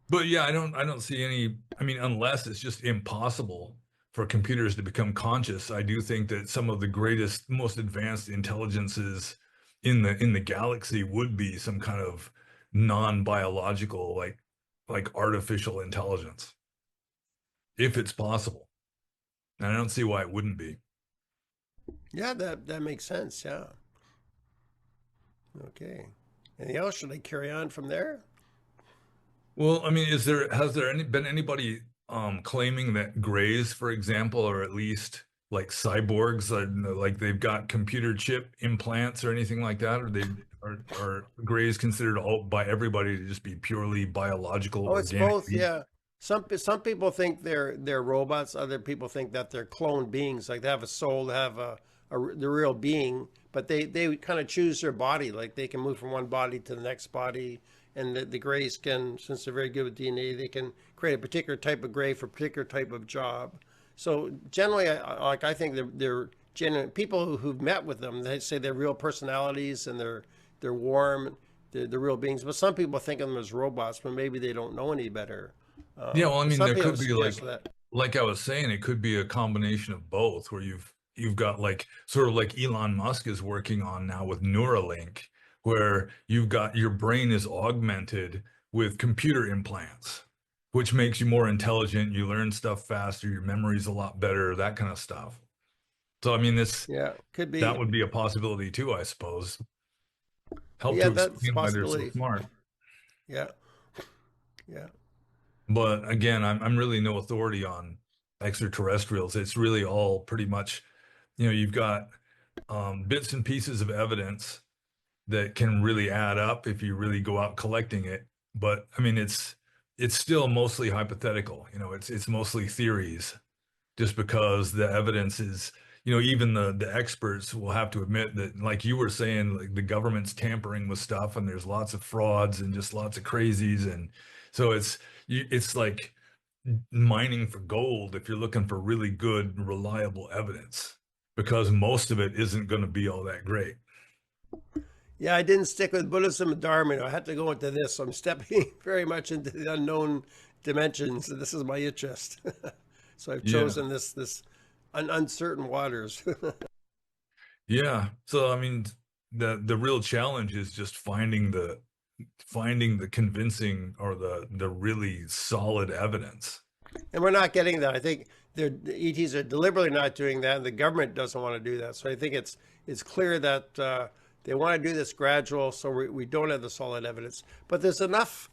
But yeah, I don't see any, I mean, unless it's just impossible for computers to become conscious. I do think that some of the greatest, most advanced intelligences in the galaxy would be some kind of non-biological, like artificial intelligence, if it's possible. And I don't see why it wouldn't be. yeah. That makes sense. Yeah. Okay. Anything else? Should I carry on from there? Well, I mean, has there been anybody claiming that Greys, for example, or at least like cyborgs, like they've got computer chip implants or anything like that, or are Greys considered all by everybody to just be purely biological Oh, it's organic both. beings? Yeah. Some people think they're robots. Other people think that they're cloned beings. Like they have a soul, they have the real being, but they kind of choose their body. Like they can move from one body to the next body, and the grays can, since they're very good with DNA, they can create a particular type of gray for a particular type of job. So generally, I think they're genuine people who've met with them. They say they're real personalities and they're warm, they're real beings. But some people think of them as robots, but maybe they don't know any better. Yeah, well, I But mean, some there people could be suggest that. like I was saying, it could be a combination of both, where you've got like sort of like Elon Musk is working on now with Neuralink, where you've got your brain is augmented with computer implants, which makes you more intelligent, you learn stuff faster, your memory's a lot better, that kind of stuff. So I mean, Yeah, could that be. would be a possibility too, I suppose. Help Yeah, to that's a explain why they're so possibility. smart. Yeah, yeah, But again, I'm really no authority on extraterrestrials. It's really all pretty much, you've got bits and pieces of evidence that can really add up if you really go out collecting it. But I mean, it's still mostly hypothetical. It's mostly theories, just because the evidence is, even the experts will have to admit that, like you were saying, like the government's tampering with stuff, and there's lots of frauds and just lots of crazies, and so it's like mining for gold if you're looking for really good, reliable evidence, because most of it isn't going to be all that great. Yeah, I didn't stick with Buddhism and Dharma. I had to go into this. So I'm stepping very much into the unknown dimensions. This is my interest. So I've Yeah. chosen this uncertain waters. Yeah. So I mean, the real challenge is just finding the convincing or the really solid evidence. And we're not getting that. I think the ETs are deliberately not doing that, and the government doesn't want to do that. So I think it's clear that they want to do this gradual, so we don't have the solid evidence. But there's enough,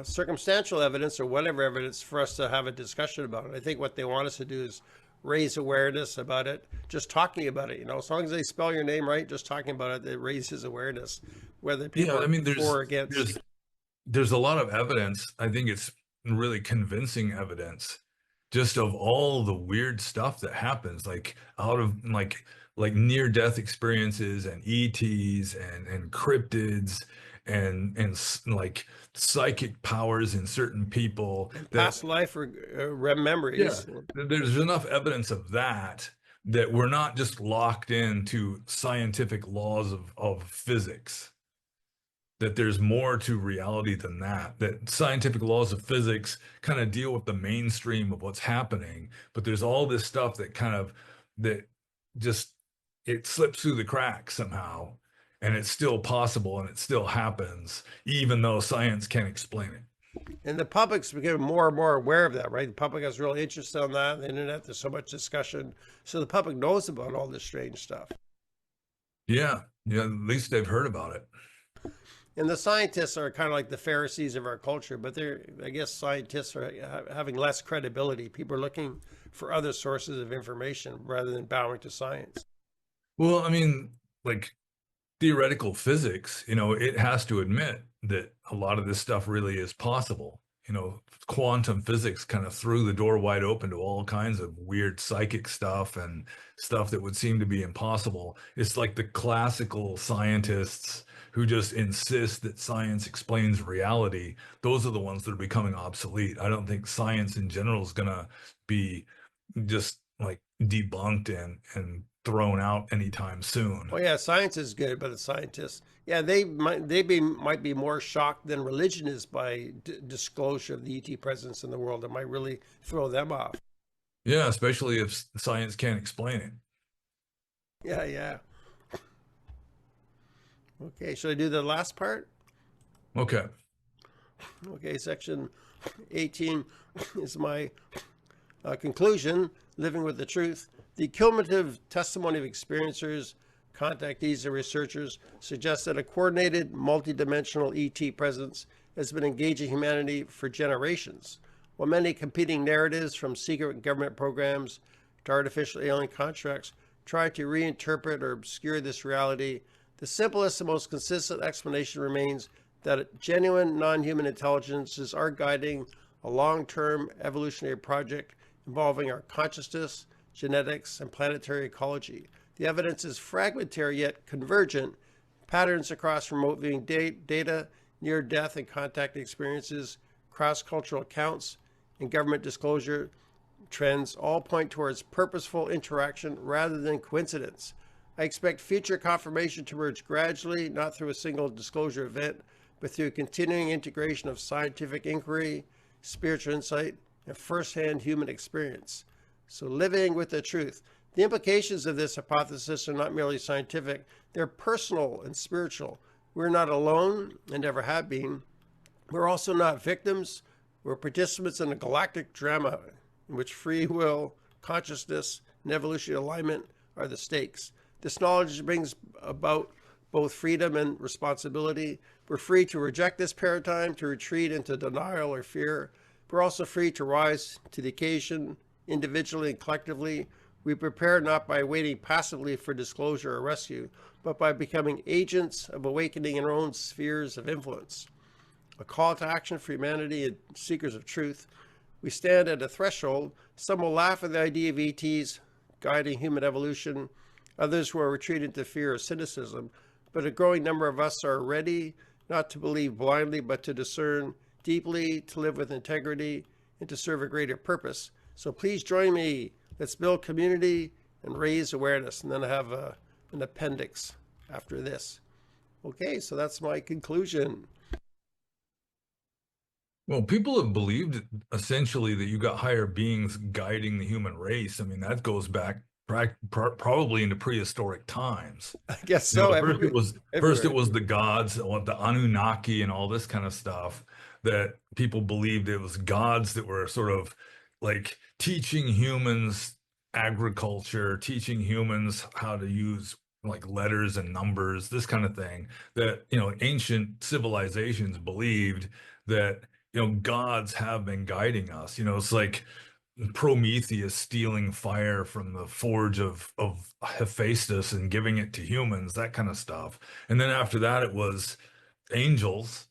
circumstantial evidence or whatever evidence for us to have a discussion about it. I think what they want us to do is raise awareness about it, just talking about it. As long as they spell your name right, just talking about it raises awareness, whether people Yeah, I are mean, for or against. there's a lot of evidence. I think it's really convincing evidence just of all the weird stuff that happens, like out of like near death experiences and ETs and cryptids and like psychic powers in certain people And that, past life or yeah, memories. there's enough evidence of that that we're not just locked into scientific laws of physics, that there's more to reality than that, that scientific laws of physics kind of deal with the mainstream of what's happening, but there's all this stuff that just it slips through the cracks somehow, and it's still possible and it still happens even though science can't explain it. And the public's becoming more and more aware of that, right? The public has real interest on that. The internet, there's so much discussion. So the public knows about all this strange stuff. Yeah, yeah, at least they've heard about it. And the scientists are kind of like the Pharisees of our culture, but I guess scientists are having less credibility. People are looking for other sources of information rather than bowing to science. Well, I mean, like theoretical physics, it has to admit that a lot of this stuff really is possible. Quantum physics kind of threw the door wide open to all kinds of weird psychic stuff and stuff that would seem to be impossible. It's like the classical scientists who just insist that science explains reality. Those are the ones that are becoming obsolete. I don't think science in general is going to be just like debunked and thrown out anytime soon. Well, yeah, science is good, but the scientists, yeah, might be more shocked than religion is by disclosure of the ET presence in the world. It might really throw them off. Yeah, especially if science can't explain it. Yeah, yeah. Okay, should I do the last part? Okay. Okay, section 18 is my conclusion, living with the truth. The cumulative testimony of experiencers, contactees, and researchers suggests that a coordinated, multidimensional ET presence has been engaging humanity for generations. While many competing narratives, from secret government programs to artificial alien contracts, try to reinterpret or obscure this reality, the simplest and most consistent explanation remains that genuine non-human intelligences are guiding a long-term evolutionary project involving our consciousness, genetics, and planetary ecology. The evidence is fragmentary yet convergent. Patterns across remote viewing data, near-death and contact experiences, cross-cultural accounts, and government disclosure trends all point towards purposeful interaction rather than coincidence. I expect future confirmation to emerge gradually, not through a single disclosure event, but through continuing integration of scientific inquiry, spiritual insight, and firsthand human experience. So, living with the truth. The implications of this hypothesis are not merely scientific, they're personal and spiritual. We're not alone and never have been. We're also not victims. We're participants in a galactic drama in which free will, consciousness, and evolutionary alignment are the stakes. This knowledge brings about both freedom and responsibility. We're free to reject this paradigm, to retreat into denial or fear. We're also free to rise to the occasion, individually and collectively. We prepare not by waiting passively for disclosure or rescue, but by becoming agents of awakening in our own spheres of influence. A call to action for humanity and seekers of truth. We stand at a threshold. Some will laugh at the idea of ETs guiding human evolution. Others will retreat into fear or cynicism. But a growing number of us are ready not to believe blindly, but to discern deeply, to live with integrity, and to serve a greater purpose. So please join me. Let's build community and raise awareness. And then I have an appendix after this. Okay, so that's my conclusion. Well, people have believed essentially that you got higher beings guiding the human race. I mean, that goes back probably into prehistoric times. I guess You so. know, first it Everywhere. was the gods, or the Anunnaki and all this kind of stuff that people believed it was gods that were sort of like teaching humans agriculture, teaching humans how to use like letters and numbers, this kind of thing. That, you know, ancient civilizations believed that, you know, gods have been guiding us. You know, it's like Prometheus stealing fire from the forge of Hephaestus and giving it to humans, that kind of stuff. And then after that, it was angels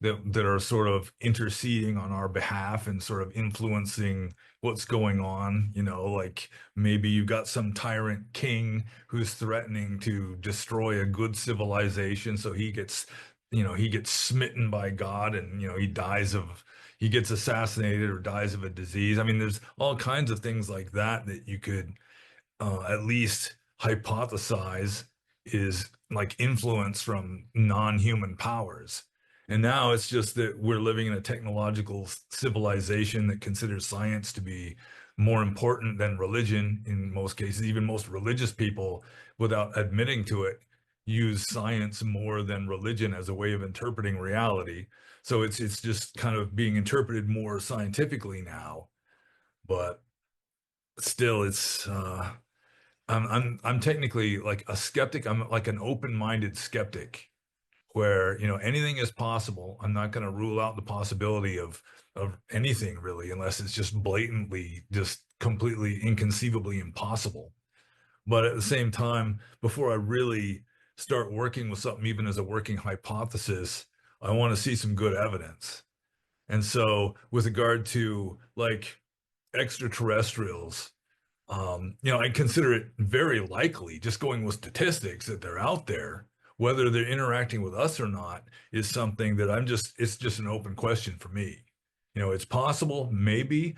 that are sort of interceding on our behalf and sort of influencing what's going on. You know, like maybe you got some tyrant king who's threatening to destroy a good civilization, so he gets, you know, he gets smitten by God, and, you know, he gets assassinated or dies of a disease. I mean, there's all kinds of things like that that you could at least hypothesize is like influence from non-human powers. And now it's just that we're living in a technological civilization that considers science to be more important than religion in most cases. Even most religious people, without admitting to it, use science more than religion as a way of interpreting reality. So it's just kind of being interpreted more scientifically now, but still it's I'm technically like a skeptic. I'm like an open-minded skeptic where, you know, anything is possible. I'm not going to rule out the possibility of anything really, unless it's just blatantly, just completely inconceivably impossible. But at the same time, before I really start working with something, even as a working hypothesis, I want to see some good evidence. And so with regard to like extraterrestrials, you know, I consider it very likely, just going with statistics, that they're out there. Whether they're interacting with us or not is something that it's just an open question for me. You know, it's possible, maybe,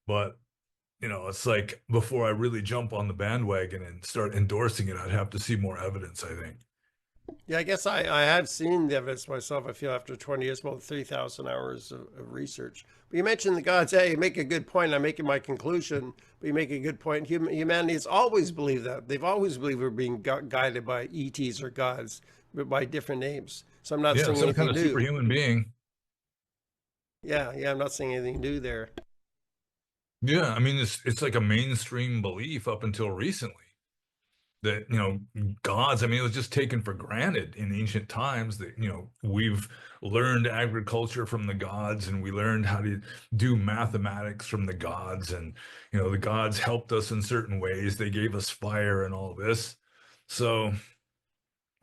but, you know, it's like before I really jump on the bandwagon and start endorsing it, I'd have to see more evidence, I think. Yeah, I guess I have seen the evidence myself. I feel after 20 years, about 3,000 hours of research. But you mentioned the gods. Hey, you make a good point. I'm making my conclusion, but you make a good point. Humanity has always believed that. They've always believed we're being guided by ETs or gods, but by different names. So I'm not Yeah, saying some kind anything of new. superhuman being. Yeah, I'm not saying anything new there. Yeah, I mean, it's like a mainstream belief up until recently. That, you know, gods, I mean, it was just taken for granted in ancient times that, you know, we've learned agriculture from the gods, and we learned how to do mathematics from the gods, and, you know, the gods helped us in certain ways. They gave us fire and all this. So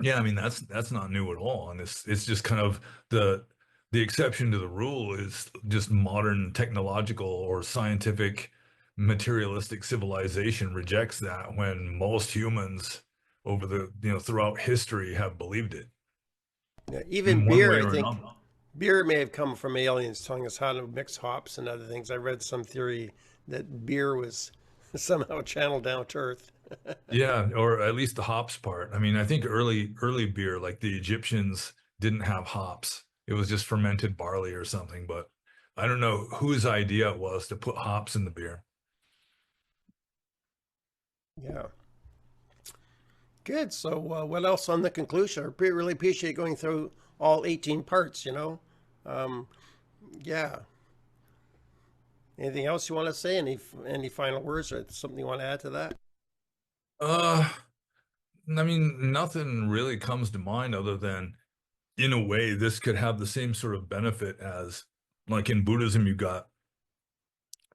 yeah, I mean, that's not new at all. And it's just kind of the exception to the rule is just modern technological or scientific materialistic civilization rejects that, when most humans over the, you know, throughout history have believed it Yeah, even in one beer, way I or think another. beer may have come from aliens telling us how to mix hops and other things. I read some theory that beer was somehow channeled down to Earth. Yeah, or at least the hops part. I mean, I think early beer, like the Egyptians didn't have hops. It was just fermented barley or something, but I don't know whose idea it was to put hops in the beer. Yeah. Good. So, what else on the conclusion? Really appreciate going through all 18 parts, you know? Um, yeah. Anything else you want to say? Any final words or something you want to add to that? Uh, I mean, nothing really comes to mind other than, in a way, this could have the same sort of benefit as, like in Buddhism, you got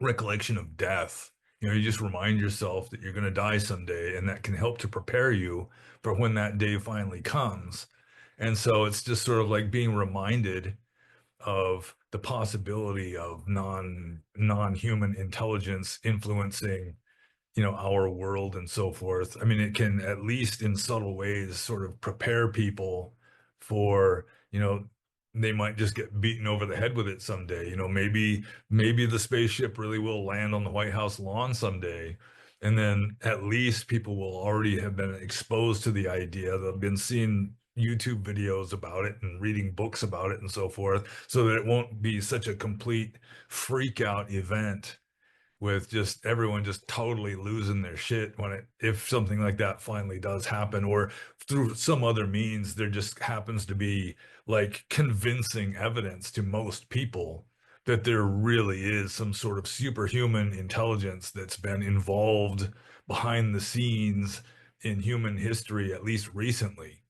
recollection of death. You know, you just remind yourself that you're going to die someday, and that can help to prepare you for when that day finally comes. And so it's just sort of like being reminded of the possibility of non-human intelligence influencing, you know, our world and so forth. I mean, it can, at least in subtle ways, sort of prepare people for, you know, they might just get beaten over the head with it someday. You know, maybe the spaceship really will land on the White House lawn someday. And then at least people will already have been exposed to the idea. They've been seeing, YouTube videos about it and reading books about it and so forth, so that it won't be such a complete freak out event with just everyone just totally losing their shit when it if something like that finally does happen, or through some other means there just happens to be like convincing evidence to most people that there really is some sort of superhuman intelligence that's been involved behind the scenes in human history, at least recently.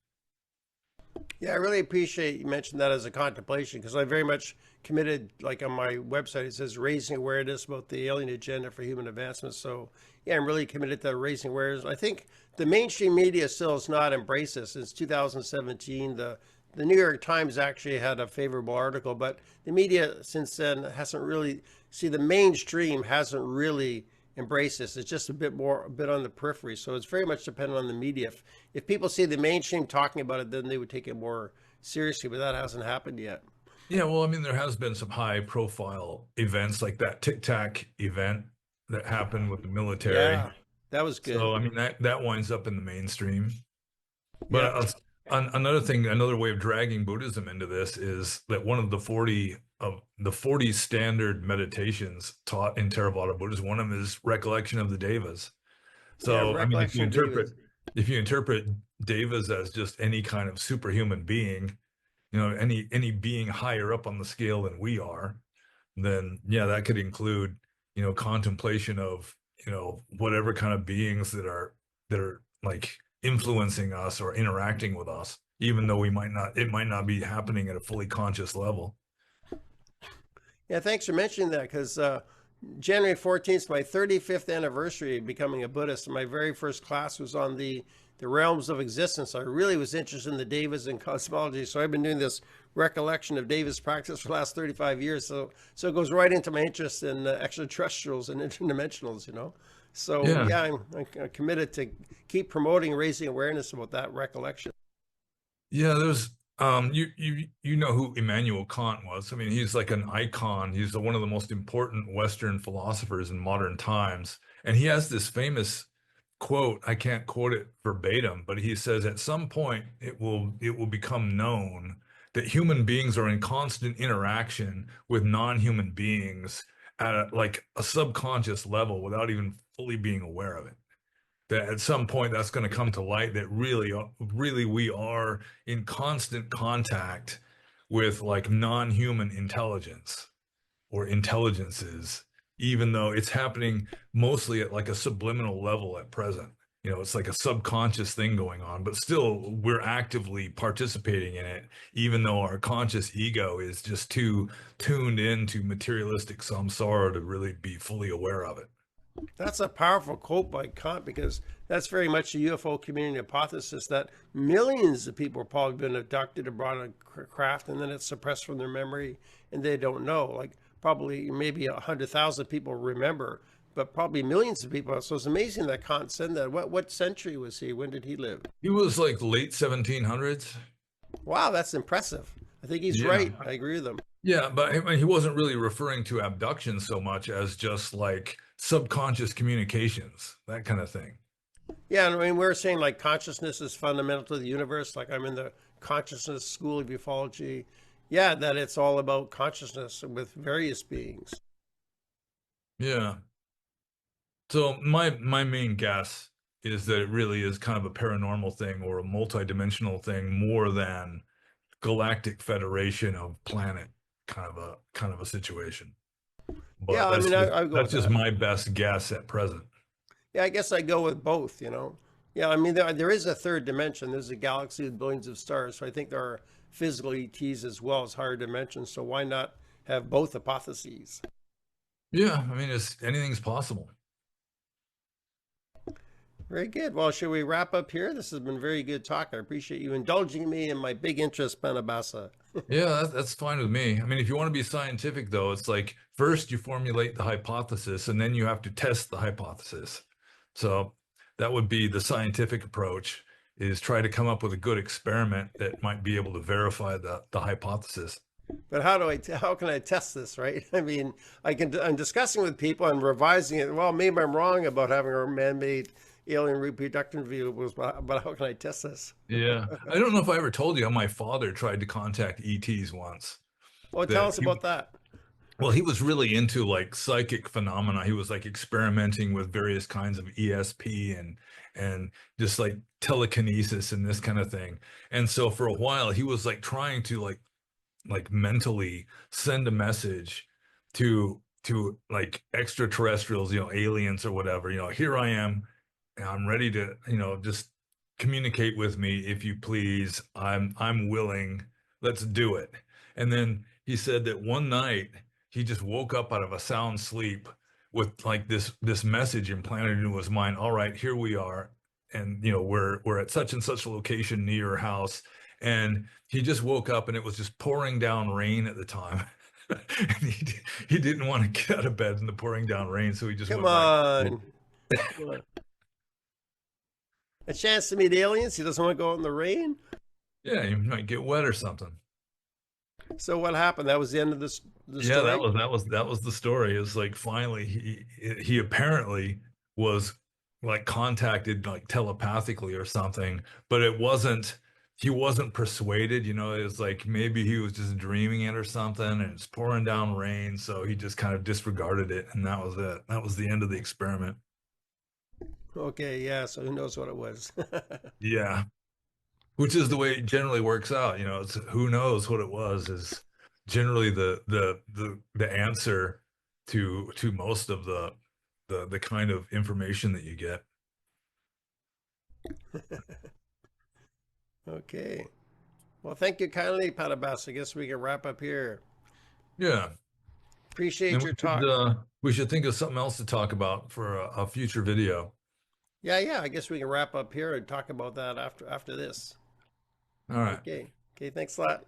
Yeah, I really appreciate you mentioned that as a contemplation because I very much committed, like on my website, it says raising awareness about the alien agenda for human advancement. So, yeah, I'm really committed to raising awareness. I think the mainstream media still has not embraced this. Since 2017, the New York Times actually had a favorable article, but the media since then hasn't really, see, the mainstream hasn't really embrace this. It's just a bit on the periphery. So it's very much dependent on the media. If people see the mainstream talking about it, then they would take it more seriously. But that hasn't happened yet. Yeah, well, I mean, there has been some high profile events like that Tic Tac event that happened with the military. Yeah, that was good. So, I mean, that winds up in the mainstream. But Yep. another thing, another way of dragging Buddhism into this is that one of the 40 standard meditations taught in Theravada Buddhism, one of them is recollection of the devas. Yeah, So, I mean, recollection, David. if you interpret devas as just any kind of superhuman being, any being higher up on the scale than we are, then yeah, that could include, contemplation of, whatever kind of beings that are like influencing us or interacting with us, even though it might not be happening at a fully conscious level. Yeah, thanks for mentioning that because January 14th is my 35th anniversary of becoming a Buddhist. And my very first class was on the realms of existence. I really was interested in the Devas and cosmology. So I've been doing this recollection of Devas practice for the last 35 years. So it goes right into my interest in extraterrestrials and interdimensionals. So Yeah. yeah, I'm committed to keep promoting, raising awareness about that recollection. Yeah, there's you know who Immanuel Kant was. I mean, he's like an icon. He's one of the most important Western philosophers in modern times. And he has this famous quote. I can't quote it verbatim, but he says at some point it will become known that human beings are in constant interaction with non-human beings at like a subconscious level without even fully being aware of it, that at some point that's going to come to light, that really we are in constant contact with like non-human intelligence or intelligences, even though it's happening mostly at like a subliminal level at present. It's like a subconscious thing going on, but still we're actively participating in it, even though our conscious ego is just too tuned into materialistic samsara to really be fully aware of it. That's a powerful quote by Kant because that's very much the UFO community hypothesis that millions of people have probably been abducted and brought on craft and then it's suppressed from their memory and they don't know. Like probably maybe 100,000 people remember, but probably millions of people. So it's amazing that Kant said that. What century was he? When did he live? He was like late 1700s. Wow, that's impressive. I think he's Yeah. right. I agree with him. Yeah, but I mean, he wasn't really referring to abduction so much as just like subconscious communications, that kind of thing. Yeah, and I mean, we're saying like consciousness is fundamental to the universe. Like I'm in the consciousness school of ufology. Yeah, that it's all about consciousness with various beings. Yeah. So my main guess is that it really is kind of a paranormal thing or a multidimensional thing more than galactic federation of planet kind of a situation. Yeah, But I mean, I would go that's with just that. my best guess at present. Yeah, I guess I go with both. Yeah, I mean, there is a third dimension. There's a galaxy with billions of stars. So I think there are physical ETs as well as higher dimensions. So why not have both hypotheses? Yeah, I mean, it's anything's possible. Very good. Well, should we wrap up here? This has been very good talk. I appreciate you indulging me in my big interest, pannobhasa. Yeah, that's fine with me. I mean, if you want to be scientific, though, it's like first you formulate the hypothesis and then you have to test the hypothesis. So that would be the scientific approach, is try to come up with a good experiment that might be able to verify the hypothesis. But how can I test this, right? I mean, I'm discussing with people and revising it. Well, maybe I'm wrong about having a man-made, alien reproduction vehicles, but how can I test this? Yeah. I don't know if I ever told you how my father tried to contact ETs once. Oh, tell That us he about that. Well, he was really into like psychic phenomena. He was like experimenting with various kinds of ESP and just like telekinesis and this kind of thing. And so for a while he was like trying to like mentally send a message to like extraterrestrials, aliens or whatever, here I am and I'm ready to, just communicate with me if you please. I'm willing. Let's do it. And then he said that one night he just woke up out of a sound sleep with like this message implanted into his mind. All right, here we are. And we're at such and such a location near your house. And he just woke up and it was just pouring down rain at the time. And he didn't want to get out of bed in the pouring down rain, so he just Come went back. on. Come on. A chance to meet aliens? He doesn't want to go out in the rain? Yeah, you might get wet or something. So what happened? That was the end of this the Yeah, story? that was the story. It's like finally he apparently was like contacted like telepathically or something, but he wasn't persuaded, it was like maybe he was just dreaming it or something and it's pouring down rain, so he just kind of disregarded it and that was it. That was the end of the experiment. Okay, yeah, so who knows what it was. Yeah. Which is the way it generally works out. It's who knows what it was is generally the answer to most of the kind of information that you get. Okay. Well, thank you kindly, pannobhasa. I guess we can wrap up here. Yeah, Appreciate and your talk. we should think of something else to talk about for a future video. Yeah, yeah, I guess we can wrap up here and talk about that after this. All right. Okay. Okay, thanks a lot.